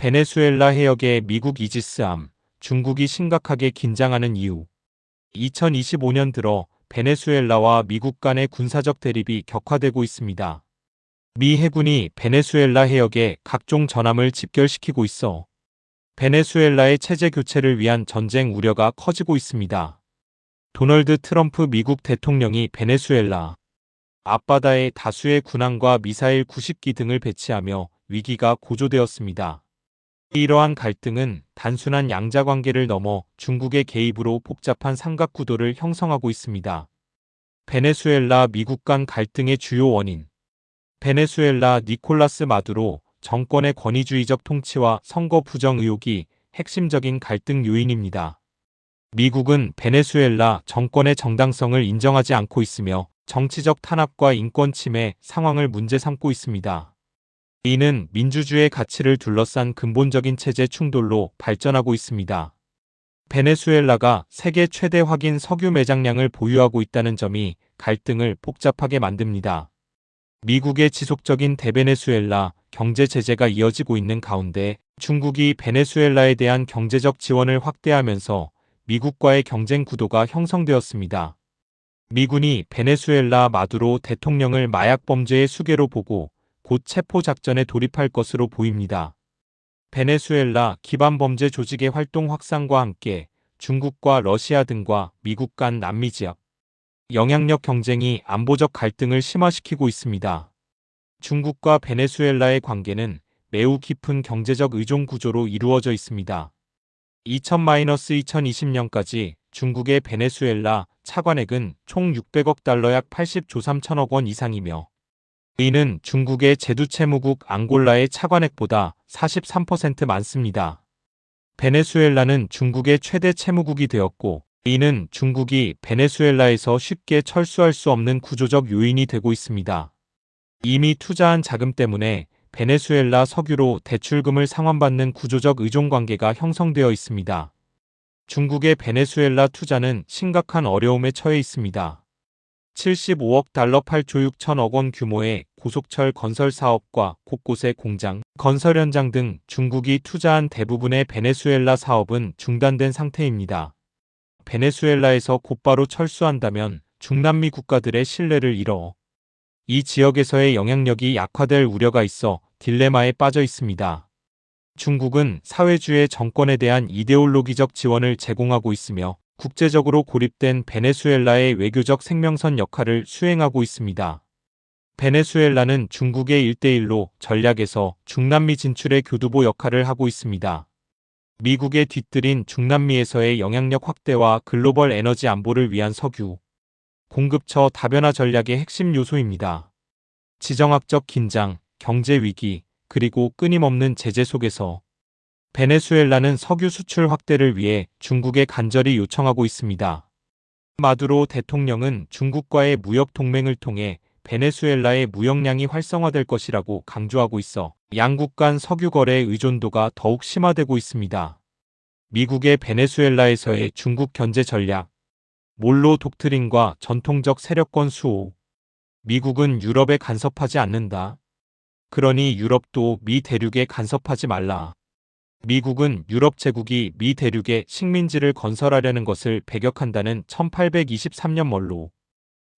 베네수엘라 해역의 미국 이지스함, 중국이 심각하게 긴장하는 이유. 2025년 들어 베네수엘라와 미국 간의 군사적 대립이 격화되고 있습니다. 미 해군이 베네수엘라 해역에 각종 전함을 집결시키고 있어 베네수엘라의 체제 교체를 위한 전쟁 우려가 커지고 있습니다. 도널드 트럼프 미국 대통령이 베네수엘라 앞바다에 다수의 군함과 미사일 90기 등을 배치하며 위기가 고조되었습니다. 이러한 갈등은 단순한 양자관계를 넘어 중국의 개입으로 복잡한 삼각구도를 형성하고 있습니다. 베네수엘라 미국 간 갈등의 주요 원인. 베네수엘라 니콜라스 마두로 정권의 권위주의적 통치와 선거 부정 의혹이 핵심적인 갈등 요인입니다. 미국은 베네수엘라 정권의 정당성을 인정하지 않고 있으며 정치적 탄압과 인권 침해 상황을 문제 삼고 있습니다. 이는 민주주의 가치를 둘러싼 근본적인 체제 충돌로 발전하고 있습니다. 베네수엘라가 세계 최대 확인 석유 매장량을 보유하고 있다는 점이 갈등을 복잡하게 만듭니다. 미국의 지속적인 대베네수엘라 경제 제재가 이어지고 있는 가운데 중국이 베네수엘라에 대한 경제적 지원을 확대하면서 미국과의 경쟁 구도가 형성되었습니다. 미군이 베네수엘라 마두로 대통령을 마약 범죄의 수괴로 보고 곧 체포 작전에 돌입할 것으로 보입니다. 베네수엘라 기반 범죄 조직의 활동 확산과 함께 중국과 러시아 등과 미국 간 남미 지역 영향력 경쟁이 안보적 갈등을 심화시키고 있습니다. 중국과 베네수엘라의 관계는 매우 깊은 경제적 의존 구조로 이루어져 있습니다. 2020년까지 중국의 베네수엘라 차관액은 총 600억 달러 약 80조 3천억 원 이상이며 이는 중국의 제두채무국 앙골라의 차관액보다 43% 많습니다. 베네수엘라는 중국의 최대 채무국이 되었고 이는 중국이 베네수엘라에서 쉽게 철수할 수 없는 구조적 요인이 되고 있습니다. 이미 투자한 자금 때문에 베네수엘라 석유로 대출금을 상환받는 구조적 의존관계가 형성되어 있습니다. 중국의 베네수엘라 투자는 심각한 어려움에 처해 있습니다. 75억 달러 8조 6천억 원 규모의 고속철 건설 사업과 곳곳의 공장, 건설 현장 등 중국이 투자한 대부분의 베네수엘라 사업은 중단된 상태입니다. 베네수엘라에서 곧바로 철수한다면 중남미 국가들의 신뢰를 잃어 이 지역에서의 영향력이 약화될 우려가 있어 딜레마에 빠져 있습니다. 중국은 사회주의 정권에 대한 이데올로기적 지원을 제공하고 있으며 국제적으로 고립된 베네수엘라의 외교적 생명선 역할을 수행하고 있습니다. 베네수엘라는 중국의 1대1로 전략에서 중남미 진출의 교두보 역할을 하고 있습니다. 미국의 뒤뜰인 중남미에서의 영향력 확대와 글로벌 에너지 안보를 위한 석유 공급처 다변화 전략의 핵심 요소입니다. 지정학적 긴장, 경제 위기, 그리고 끊임없는 제재 속에서 베네수엘라는 석유 수출 확대를 위해 중국에 간절히 요청하고 있습니다. 마두로 대통령은 중국과의 무역 동맹을 통해 베네수엘라의 무역량이 활성화될 것이라고 강조하고 있어 양국 간 석유 거래 의존도가 더욱 심화되고 있습니다. 미국의 베네수엘라에서의 중국 견제 전략, 몰로 독트린과 전통적 세력권 수호. 미국은 유럽에 간섭하지 않는다. 그러니 유럽도 미 대륙에 간섭하지 말라. 미국은 유럽 제국이 미 대륙에 식민지를 건설하려는 것을 배격한다는 1823년 멀로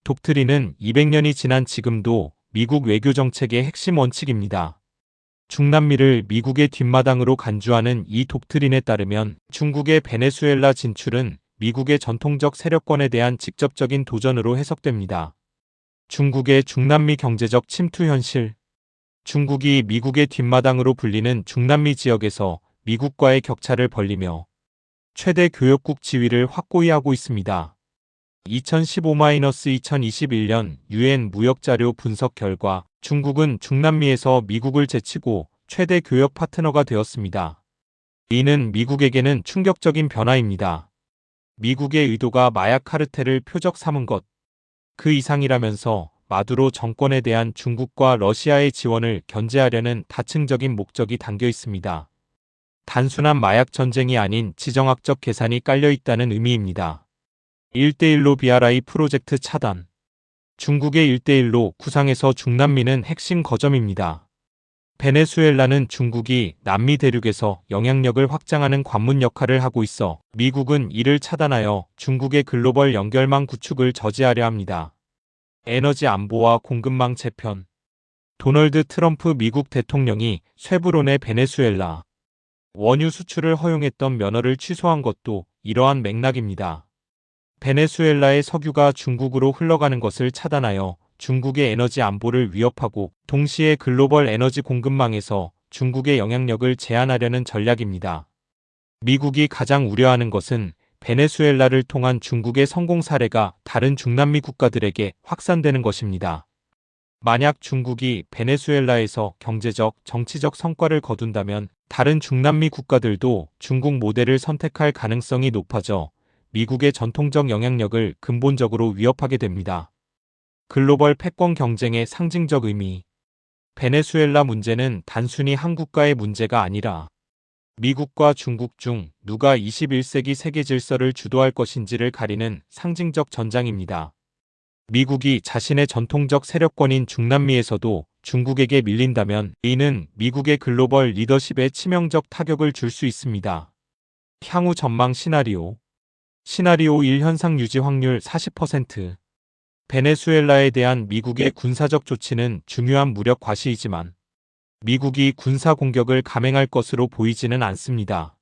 독트린은 200년이 지난 지금도 미국 외교 정책의 핵심 원칙입니다. 중남미를 미국의 뒷마당으로 간주하는 이 독트린에 따르면 중국의 베네수엘라 진출은 미국의 전통적 세력권에 대한 직접적인 도전으로 해석됩니다. 중국의 중남미 경제적 침투 현실. 중국이 미국의 뒷마당으로 불리는 중남미 지역에서 미국과의 격차를 벌리며 최대 교역국 지위를 확고히 하고 있습니다. 2015-2021년 유엔 무역자료 분석 결과 중국은 중남미에서 미국을 제치고 최대 교역 파트너가 되었습니다. 이는 미국에게는 충격적인 변화입니다. 미국의 의도가 마약 카르텔을 표적 삼은 것, 그 이상이라면서 마두로 정권에 대한 중국과 러시아의 지원을 견제하려는 다층적인 목적이 담겨 있습니다. 단순한 마약 전쟁이 아닌 지정학적 계산이 깔려 있다는 의미입니다. 1대1로 BRI 프로젝트 차단. 중국의 1대1로 구상에서 중남미는 핵심 거점입니다. 베네수엘라는 중국이 남미 대륙에서 영향력을 확장하는 관문 역할을 하고 있어 미국은 이를 차단하여 중국의 글로벌 연결망 구축을 저지하려 합니다. 에너지 안보와 공급망 재편. 도널드 트럼프 미국 대통령이 쇠브론의 베네수엘라 원유 수출을 허용했던 면허를 취소한 것도 이러한 맥락입니다. 베네수엘라의 석유가 중국으로 흘러가는 것을 차단하여 중국의 에너지 안보를 위협하고 동시에 글로벌 에너지 공급망에서 중국의 영향력을 제한하려는 전략입니다. 미국이 가장 우려하는 것은 베네수엘라를 통한 중국의 성공 사례가 다른 중남미 국가들에게 확산되는 것입니다. 만약 중국이 베네수엘라에서 경제적, 정치적 성과를 거둔다면 다른 중남미 국가들도 중국 모델을 선택할 가능성이 높아져 미국의 전통적 영향력을 근본적으로 위협하게 됩니다. 글로벌 패권 경쟁의 상징적 의미. 베네수엘라 문제는 단순히 한 국가의 문제가 아니라 미국과 중국 중 누가 21세기 세계 질서를 주도할 것인지를 가리는 상징적 전장입니다. 미국이 자신의 전통적 세력권인 중남미에서도 중국에게 밀린다면 이는 미국의 글로벌 리더십에 치명적 타격을 줄 수 있습니다. 향후 전망 시나리오. 시나리오 1 현상 유지 확률 40%. 베네수엘라에 대한 미국의 군사적 조치는 중요한 무력 과시이지만 미국이 군사 공격을 감행할 것으로 보이지는 않습니다.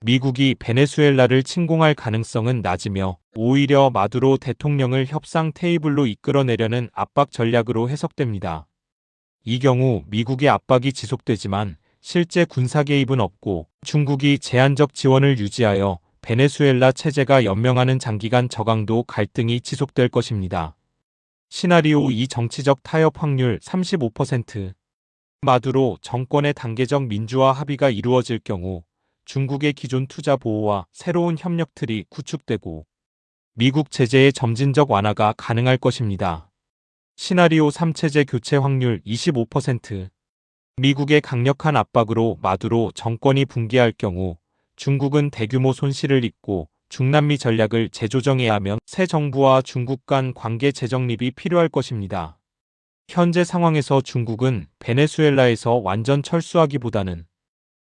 미국이 베네수엘라를 침공할 가능성은 낮으며 오히려 마두로 대통령을 협상 테이블로 이끌어내려는 압박 전략으로 해석됩니다. 이 경우 미국의 압박이 지속되지만 실제 군사 개입은 없고 중국이 제한적 지원을 유지하여 베네수엘라 체제가 연명하는 장기간 저강도 갈등이 지속될 것입니다. 시나리오 2 정치적 타협 확률 35%. 마두로 정권의 단계적 민주화 합의가 이루어질 경우 중국의 기존 투자 보호와 새로운 협력 틀이 구축되고 미국 제재의 점진적 완화가 가능할 것입니다. 시나리오 3 체제 교체 확률 25%. 미국의 강력한 압박으로 마두로 정권이 붕괴할 경우 중국은 대규모 손실을 입고 중남미 전략을 재조정해야 하며 새 정부와 중국 간 관계 재정립이 필요할 것입니다. 현재 상황에서 중국은 베네수엘라에서 완전 철수하기보다는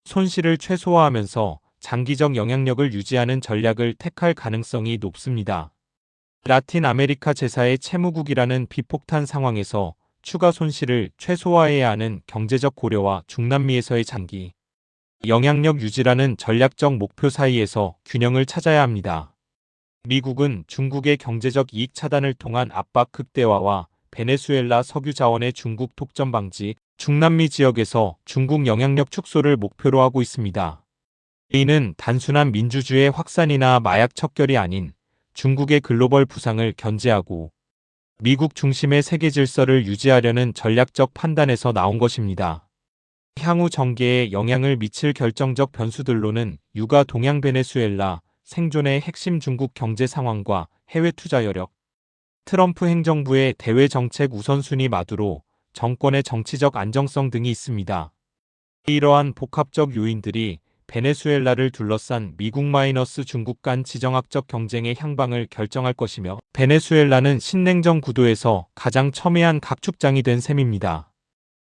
손실을 최소화하면서 장기적 영향력을 유지하는 전략을 택할 가능성이 높습니다. 라틴 아메리카 제4의 채무국이라는 비폭탄 상황에서 추가 손실을 최소화해야 하는 경제적 고려와 중남미에서의 장기 영향력 유지라는 전략적 목표 사이에서 균형을 찾아야 합니다. 미국은 중국의 경제적 이익 차단을 통한 압박 극대화와 베네수엘라 석유 자원의 중국 독점 방지, 중남미 지역에서 중국 영향력 축소를 목표로 하고 있습니다. 이는 단순한 민주주의의 확산이나 마약 척결이 아닌 중국의 글로벌 부상을 견제하고 미국 중심의 세계 질서를 유지하려는 전략적 판단에서 나온 것입니다. 향후 전개에 영향을 미칠 결정적 변수들로는 유가 동양 베네수엘라, 생존의 핵심 중국 경제 상황과 해외 투자 여력, 트럼프 행정부의 대외 정책 우선순위 마두로, 정권의 정치적 안정성 등이 있습니다. 이러한 복합적 요인들이 베네수엘라를 둘러싼 미국 중국 간 지정학적 경쟁의 향방을 결정할 것이며 베네수엘라는 신냉전 구도에서 가장 첨예한 각축장이 된 셈입니다.